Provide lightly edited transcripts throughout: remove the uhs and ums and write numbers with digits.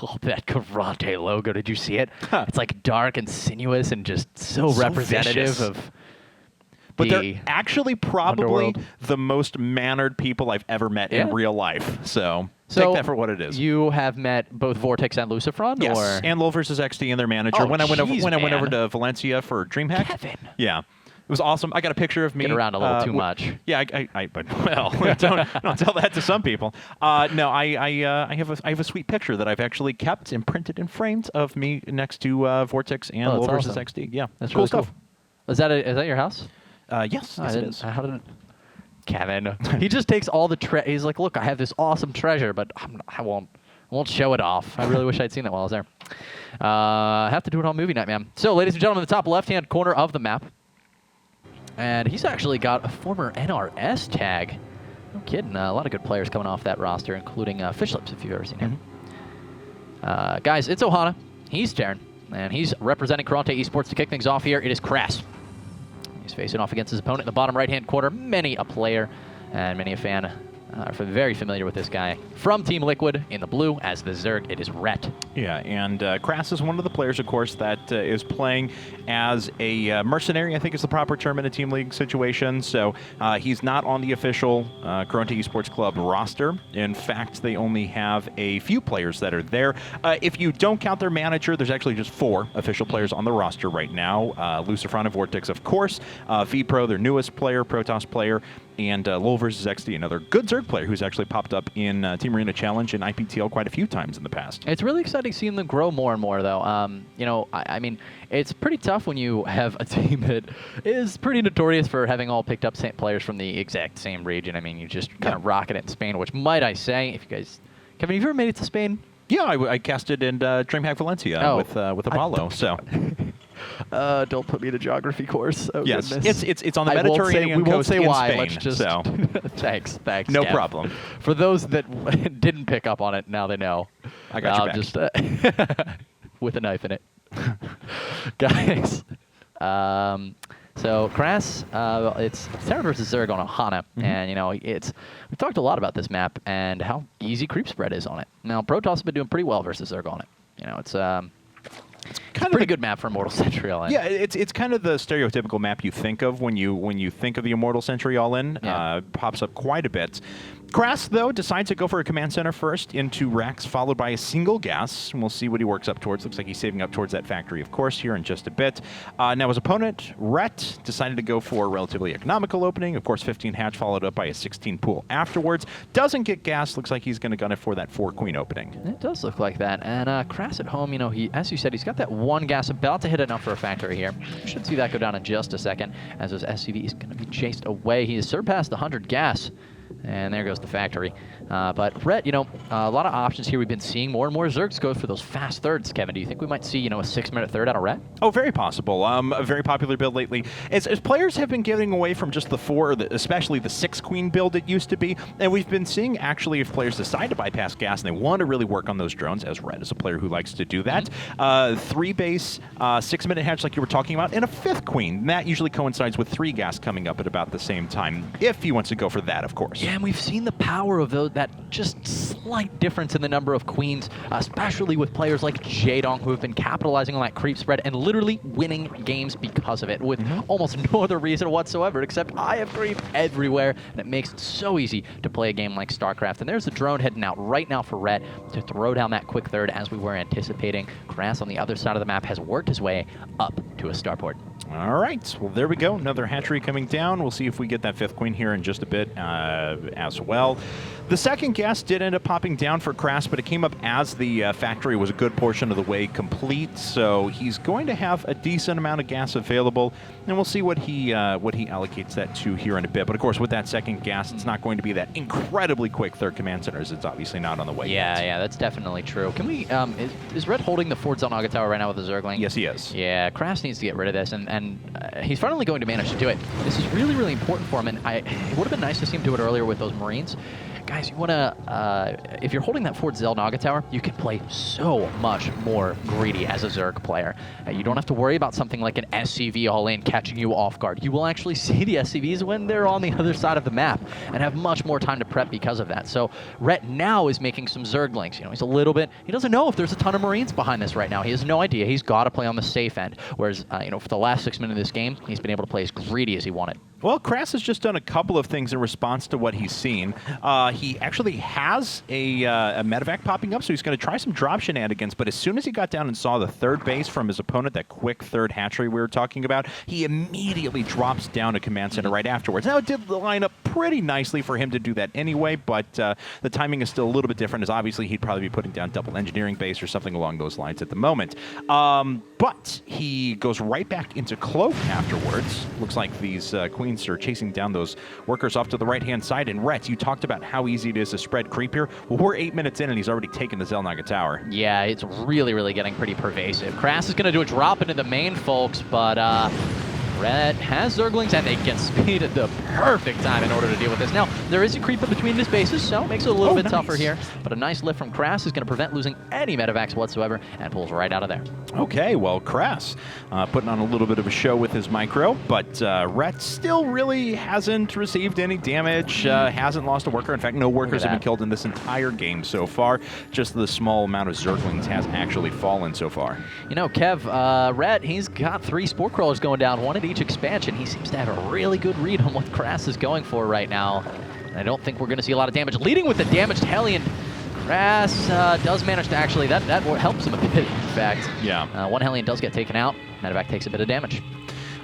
Oh, that karont3 logo, did you see it? It's like dark and sinuous and just so representative vicious. of But the they're actually probably underworld. the most mannered people I've ever met in Yeah. real life. So take that for what it is. You have met both Vortex and Lucifron? Yes, Or? and Lowell versus XD and their manager. Oh, when I went jeez, over man. to Valencia for DreamHack. Kevin. Yeah. It was awesome. I got a picture of me. Get around a little too much. Yeah, but well, don't tell that to some people. No, I have a sweet picture that I've actually kept and printed and framed of me next to Vortex and Lowell versus awesome. XD. Yeah, That's cool really stuff. Cool. Is that your house? Yes, I yes it didn't- is. How did it? Kevin. He just takes all the he's like, look, I have this awesome treasure, but I won't show it off. I really wish I'd seen it while I was there. I have to do it on movie night, man. So, ladies and gentlemen, the top left-hand corner of the map. And he's actually got a former NRS tag. No kidding. A lot of good players coming off that roster, including Fishlips, if you've ever seen him. Guys, it's Ohana. He's Darren. And he's representing karont3 Esports to kick things off here. It is Crass. He's facing off against his opponent in the bottom right-hand corner. Many a player and many a fan are very familiar with this guy. From Team Liquid in the blue, as the Zerg, it is Rhett. Yeah, and Crass is one of the players, of course, that is playing as a mercenary, I think is the proper term in a Team League situation. So he's not on the official karont3 Esports Club roster. In fact, they only have a few players that are there. If you don't count their manager, there's actually just 4 official players on the roster right now. Lucifron and Vortex, of course. VPro, their newest player, Protoss player. And Lowell versus XD, another good Zerg player who's actually popped up in Team Arena Challenge and IPTL quite a few times in the past. It's really exciting seeing them grow more and more, though. You know, I mean, it's pretty tough when you have a team that is pretty notorious for having all picked up players from the exact same region. I mean, you just kind of rocket it in Spain, which might I say, if you guys... Kevin, have you ever made it to Spain? Yeah, I casted in DreamHack Valencia with Apollo, so... Don't put me in a geography course. Oh, yes, goodness. it's on the Mediterranean we won't coast say in why. Spain. Let's just so. thanks. No Kev. problem. For those that didn't pick up on it, now they know. I got your back. Just with a knife in it, guys. So Crass, it's Terran versus Zerg on Ohana, and you know we've talked a lot about this map and how easy creep spread is on it. Now Protoss has been doing pretty well versus Zerg on it. You know it's kind of a pretty good map for Immortal Century All In. Yeah, it's kind of the stereotypical map you think of when you think of the Immortal Century All In. Yeah. Pops up quite a bit. Crass, though, decides to go for a command center first into Rax, followed by a single gas. And we'll see what he works up towards. Looks like he's saving up towards that factory, of course, here in just a bit. Now his opponent, Rhett, decided to go for a relatively economical opening. Of course, 15 hatch, followed up by a 16 pool afterwards. Doesn't get gas. Looks like he's going to gun it for that 4 queen opening. It does look like that. And Crass at home, you know, as you said, he's got that 1 gas about to hit enough for a factory here. Should see that go down in just a second as his SCV is going to be chased away. He has surpassed the 100 gas. And there goes the factory. But Rhett, you know, a lot of options here. We've been seeing more and more Zergs go for those fast thirds. Kevin, do you think we might see, you know, a 6-minute third out of Rhett? Oh, very possible. A very popular build lately. As players have been getting away from just the 4, or especially the 6 queen build it used to be, and we've been seeing actually if players decide to bypass gas and they want to really work on those drones, as Rhett is a player who likes to do that, 3 base, 6-minute hatch like you were talking about, and a 5th queen. And that usually coincides with 3 gas coming up at about the same time, if he wants to go for that, of course. Yeah, and we've seen the power of that just slight difference in the number of queens, especially with players like Jaedong, who have been capitalizing on that creep spread and literally winning games because of it, with almost no other reason whatsoever except I have creep everywhere, and it makes it so easy to play a game like StarCraft. And there's the drone heading out right now for Rhett to throw down that quick third as we were anticipating. Crass on the other side of the map has worked his way up to a starport. All right, well, there we go. Another hatchery coming down. We'll see if we get that 5th queen here in just a bit as well. The second gas did end up popping down for Crass, but it came up as the factory was a good portion of the way complete, so he's going to have a decent amount of gas available, and we'll see what he allocates that to here in a bit. But of course, with that second gas, it's not going to be that incredibly quick third command centers. It's obviously not on the way yet. Yeah, that's definitely true. Can we, is Rhett holding the Fort Zelnaga Tower right now with the Zergling? Yes, he is. Yeah, Crass needs to get rid of this, and he's finally going to manage to do it. This is really, really important for him, and it would have been nice to see him do it earlier with those Marines. guys, you want to, if you're holding that Fort Zelnaga tower, you can play so much more greedy as a Zerg player. You don't have to worry about something like an SCV all-in catching you off guard. You will actually see the SCVs when they're on the other side of the map and have much more time to prep because of that. So Rhett now is making some Zerglings. You know, he's a little bit, he doesn't know if there's a ton of Marines behind this right now. He has no idea. He's got to play on the safe end. Whereas, you know, for the last 6 minutes of this game, he's been able to play as greedy as he wanted. Well, Kras has just done a couple of things in response to what he's seen. He actually has a medevac popping up, so he's going to try some drop shenanigans, but as soon as he got down and saw the third base from his opponent, that quick third hatchery we were talking about, he immediately drops down a command center right afterwards. Now, it did line up pretty nicely for him to do that anyway, but the timing is still a little bit different, as obviously he'd probably be putting down double engineering base or something along those lines at the moment. But he goes right back into Cloak afterwards. Looks like these Queens are chasing down those workers off to the right-hand side. And Rhett, you talked about how easy it is to spread creep here. Well, we're 8 minutes in, and he's already taken the Zelnaga tower. Yeah, it's really, really getting pretty pervasive. Kras is going to do a drop into the main, folks, but Rhett has Zerglings, and they get speed at the perfect time in order to deal with this. Now, there is a creep in between his bases, so it makes it a little bit tougher here. But a nice lift from Kras is going to prevent losing any medevacs whatsoever, and pulls right out of there. Okay, well, Kras putting on a little bit of a show with his micro, but Rhett still really hasn't received any damage, hasn't lost a worker. In fact, no workers have been killed in this entire game so far. Just the small amount of Zerglings has actually fallen so far. You know, Kev, Rhett, he's got 3 Spore Crawlers going down, one at each expansion. He seems to have a really good read on what Kras is going for right now. And I don't think we're going to see a lot of damage. Leading with the damaged Hellion, Kras does manage to actually, that helps him a bit, in fact. Yeah. One Hellion does get taken out. Medevac takes a bit of damage.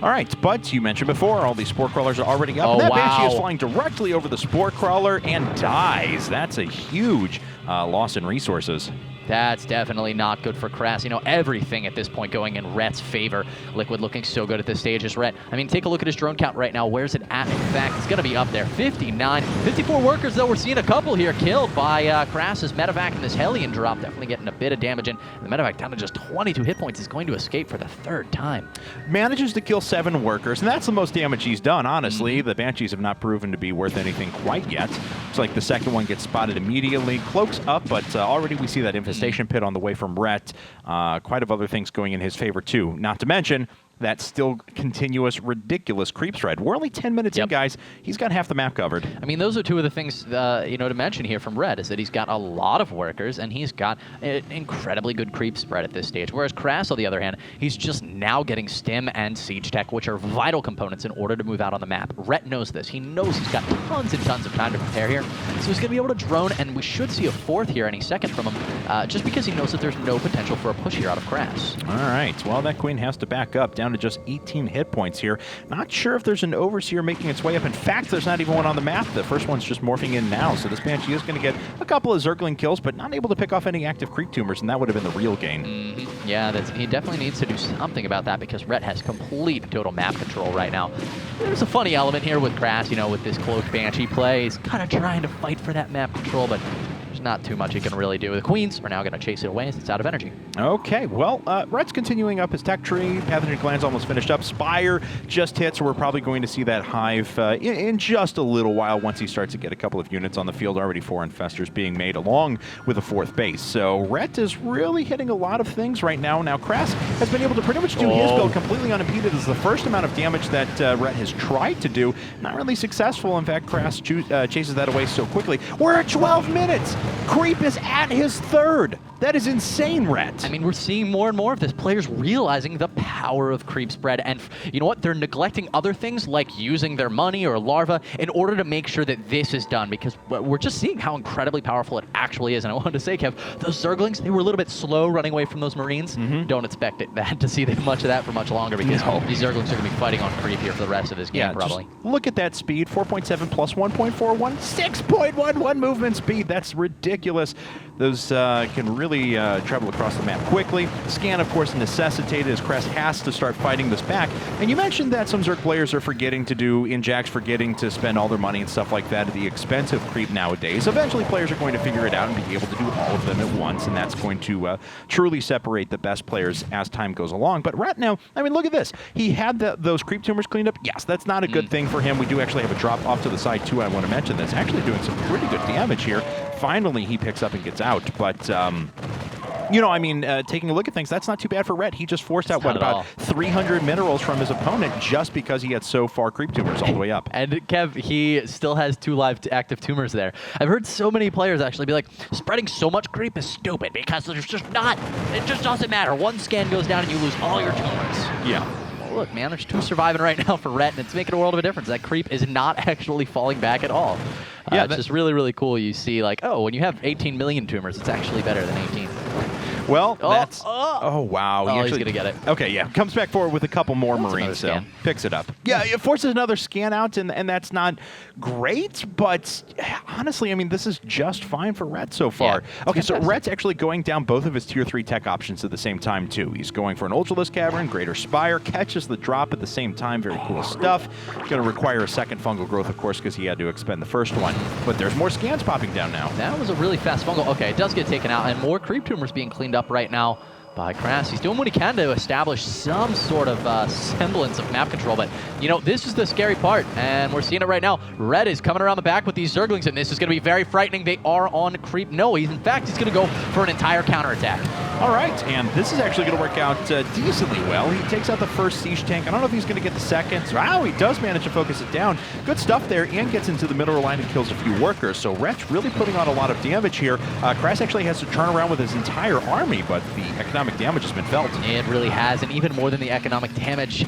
All right, but you mentioned before, all these Spore Crawlers are already up. Oh, and that wow. Banshee is flying directly over the Spore Crawler and dies. That's a huge loss in resources. That's definitely not good for Kras. You know, everything at this point going in Rhett's favor. Liquid looking so good at this stage as Rhett. I mean, take a look at his drone count right now. Where's it at? In fact, it's going to be up there. 59. 54 workers, though. We're seeing a couple here killed by Kras's medevac, and this Hellion drop definitely getting a bit of damage in. The medevac down to just 22 hit points is going to escape for the 3rd time. Manages to kill 7 workers, and that's the most damage he's done, honestly. The Banshees have not proven to be worth anything quite yet. Looks like the second one gets spotted immediately. Cloak's up, but already we see that infestation pit on the way from Rhett. Quite a other things going in his favor, too. Not to mention that still continuous, ridiculous creep spread. We're only 10 minutes in, guys. He's got half the map covered. I mean, those are 2 of the things, you know, to mention here from Rhett, is that he's got a lot of workers, and he's got an incredibly good creep spread at this stage. Whereas Kras, on the other hand, he's just now getting Stim and Siege Tech, which are vital components in order to move out on the map. Rhett knows this. He knows he's got tons and tons of time to prepare here. So he's going to be able to drone, and we should see a 4th here any second from him, just because he knows that there's no potential for a push here out of Kras. All right. Well, that Queen has to back up down to just 18 hit points here. Not sure if there's an Overseer making its way up. In fact, there's not even one on the map. The first one's just morphing in now, so this Banshee is going to get a couple of Zergling kills, but not able to pick off any active creep tumors, and that would have been the real gain. Yeah, he definitely needs to do something about that, because Rhett has complete total map control right now. There's a funny element here with Kras, you know, with this Cloaked Banshee play. He's kind of trying to fight for that map control, but there's not too much he can really do. The Queens are now going to chase it away as it's out of energy. Okay, well, Rhett's continuing up his tech tree. Pathogen Gland's almost finished up. Spire just hit, so we're probably going to see that Hive in just a little while once he starts to get a couple of units on the field. Already 4 Infestors being made along with a 4th base. So Rhett is really hitting a lot of things right now. Now, Kras has been able to pretty much do his build completely unimpeded. This is the first amount of damage that Rhett has tried to do. Not really successful. In fact, Kras chases that away so quickly. We're at 12 minutes. Creep is at his 3rd. That is insane, Rhett. I mean, we're seeing more and more of this. Players realizing the power of creep spread, and you know what? They're neglecting other things like using their money or larva in order to make sure that this is done, because we're just seeing how incredibly powerful it actually is. And I wanted to say, Kev, those Zerglings, they were a little bit slow running away from those Marines. Don't expect to see much of that for much longer, because these Zerglings are going to be fighting on creep here for the rest of this game, probably. Look at that speed, 4.7 plus 1.41, 6.11 movement speed. That's ridiculous. ridiculous. Those can really travel across the map quickly. Scan, of course, necessitated as Crest has to start fighting this back. And you mentioned that some Zerg players are forgetting to do, Injac's forgetting to spend all their money and stuff like that at the expensive creep nowadays. Eventually, players are going to figure it out and be able to do all of them at once, and that's going to truly separate the best players as time goes along. But right now, I mean, look at this. He had those creep tumors cleaned up. Yes, that's not a good thing for him. We do actually have a drop off to the side, too. I want to mention that's actually doing some pretty good damage here. Finally, he picks up and gets out, but you know, I mean, taking a look at things, that's not too bad for Red. He just forced out, what, about 300 minerals from his opponent just because he had so far creep tumors all the way up. And Kev, he still has 2 live active tumors there. I've heard so many players actually be like, spreading so much creep is stupid because there's just not, it just doesn't matter. One scan goes down and you lose all your tumors. Yeah. Well, look, man, there's 2 surviving right now for Ret, and it's making a world of a difference. That creep is not actually falling back at all. Yeah, it's just really, really cool. You see, like, oh, when you have 18 million tumors, it's actually better than 18. Well, that's... Oh, wow. Oh, he's going to get it. Okay, yeah. Comes back forward with a couple more Marines, so picks it up. Yeah, it forces another scan out, and that's not great, but honestly, I mean, this is just fine for Ret so far. Yeah, okay, so Ret's actually going down both of his Tier 3 tech options at the same time, too. He's going for an Ultralisk Cavern, Greater Spire, catches the drop at the same time. Very cool stuff. Going to require a second fungal growth, of course, because he had to expend the first one. But there's more scans popping down now. That was a really fast fungal. Okay, it does get taken out, and more creep tumors being cleaned up right now by Kras. He's doing what he can to establish some sort of semblance of map control, but, you know, this is the scary part, and we're seeing it right now. Red is coming around the back with these Zerglings, and this is going to be very frightening. They are on creep. No, in fact, he's going to go for an entire counterattack. All right, and this is actually going to work out decently well. He takes out the first siege tank. I don't know if he's going to get the second. Wow, he does manage to focus it down. Good stuff there, and gets into the middle line and kills a few workers. So Ret's really putting on a lot of damage here. Kras actually has to turn around with his entire army, but the economic damage has been felt. It really has, and even more than the economic damage,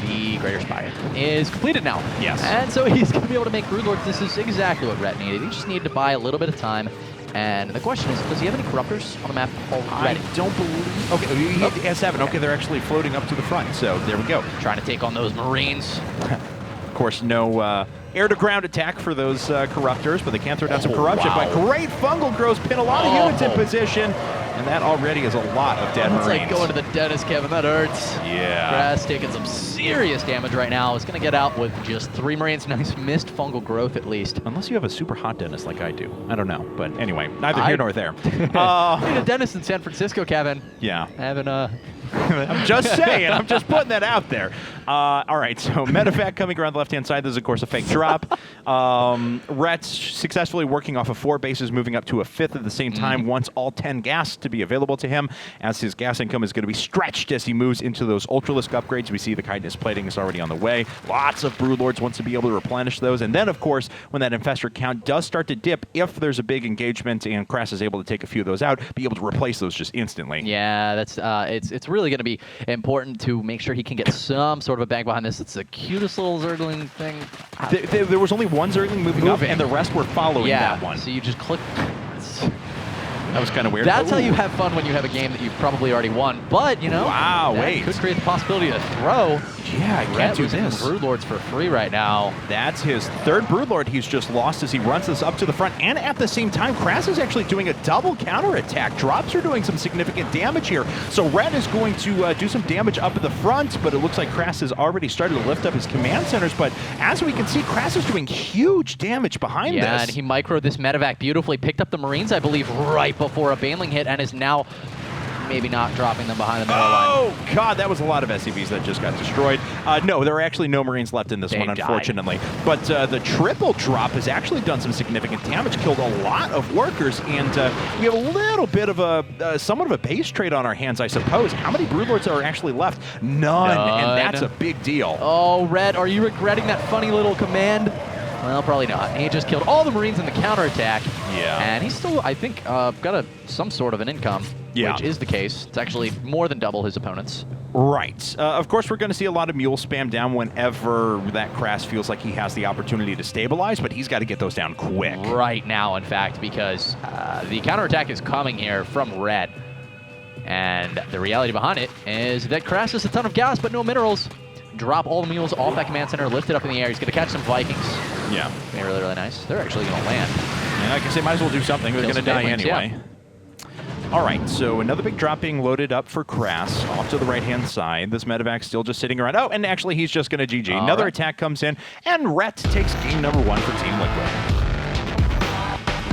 the Greater Spire is completed now. Yes. And so he's going to be able to make Broodlords. This is exactly what Ret needed. He just needed to buy a little bit of time. And the question is, does he have any Corruptors on the map already? I don't believe... Okay, he has 7. Okay, they're actually floating up to the front, so there we go. Trying to take on those Marines. Of course, no air-to-ground attack for those Corruptors, but they can throw down some corruption. Wow. But great fungal growth, pin a lot of units in position, and that already is a lot of dead Marines. It's like going to the dentist, Kevin. That hurts. Yeah. Kras taking some serious damage right now. Is going to get out with just 3 Marines. Nice missed fungal growth, at least. Unless you have a super hot dentist like I do. I don't know. But anyway, neither here nor there. Need a dentist in San Francisco, Kevin. Yeah. Having I'm just saying. I'm just putting that out there. All right, so medevac coming around the left-hand side. This is, of course, a fake drop. Ret's successfully working off of 4 bases, moving up to a 5th at the same time, wants all 10 gas to be available to him, as his gas income is going to be stretched as he moves into those Ultralisk upgrades. We see the Kindness plating is already on the way. Lots of Broodlords wants to be able to replenish those. And then, of course, when that Infestor count does start to dip, if there's a big engagement and Kras is able to take a few of those out, be able to replace those just instantly. Yeah, that's it's really going to be important to make sure he can get some sort of a bang behind this. It's the cutest little Zergling thing. There was only one Zergling moving up, and the rest were following that one. So you just click. That was kind of weird. That's how you have fun when you have a game that you've probably already won. But, you know, that could create the possibility to throw. Yeah, I can't do this. Broodlords for free right now. That's his 3rd Broodlord he's just lost as he runs this up to the front. And at the same time, Kras is actually doing a double counterattack. Drops are doing some significant damage here. So Red is going to do some damage up at the front, but it looks like Kras has already started to lift up his command centers. But as we can see, Kras is doing huge damage behind this. Yeah, and he microed this medevac beautifully. Picked up the Marines, I believe, right before a Baneling hit, and is now maybe not dropping them behind the middle line. Oh, God, that was a lot of SCVs that just got destroyed. No, there are actually no Marines left in this one, unfortunately. But the triple drop has actually done some significant damage, killed a lot of workers, and we have a little bit of a, somewhat of a base trade on our hands, I suppose. How many Broodlords are actually left? None, and that's a big deal. Oh, Red, are you regretting that funny little command? Well, probably not. He just killed all the Marines in the counterattack. Yeah. And he's still, I think, got some sort of an income, which is the case. It's actually more than double his opponent's. Right. Of course, we're going to see a lot of Mule spam down whenever that Kras feels like he has the opportunity to stabilize, but he's got to get those down quick. Right now, in fact, because the counterattack is coming here from Red. And the reality behind it is that Kras has a ton of gas, but no minerals. Drop all the mules off that command center, lift it up in the air. He's going to catch some Vikings. Yeah. They're really, really nice. They're actually going to land. I guess they might as well do something. They're Kill going to some die banelings, anyway. All right, so another big drop being loaded up for Krass off to the right-hand side. This medevac still just sitting around. Oh, and actually he's just going to GG. Another attack comes in, and Rhett takes game number 1 for Team Liquid.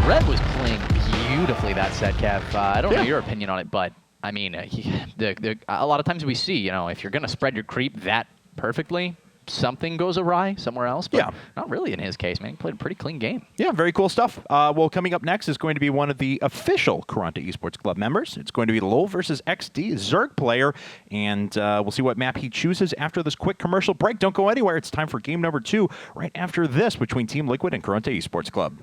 Rhett was playing beautifully that set, Kev. I don't know your opinion on it, but I mean, a lot of times we see, you know, if you're going to spread your creep that perfectly, something goes awry somewhere else, but not really in his case, man. He played a pretty clean game. Yeah, very cool stuff. Well, coming up next is going to be one of the official karont3 Esports Club members. It's going to be Lowell versus XD, Zerg player, and we'll see what map he chooses after this quick commercial break. Don't go anywhere. It's time for game number 2 right after this between Team Liquid and karont3 Esports Club.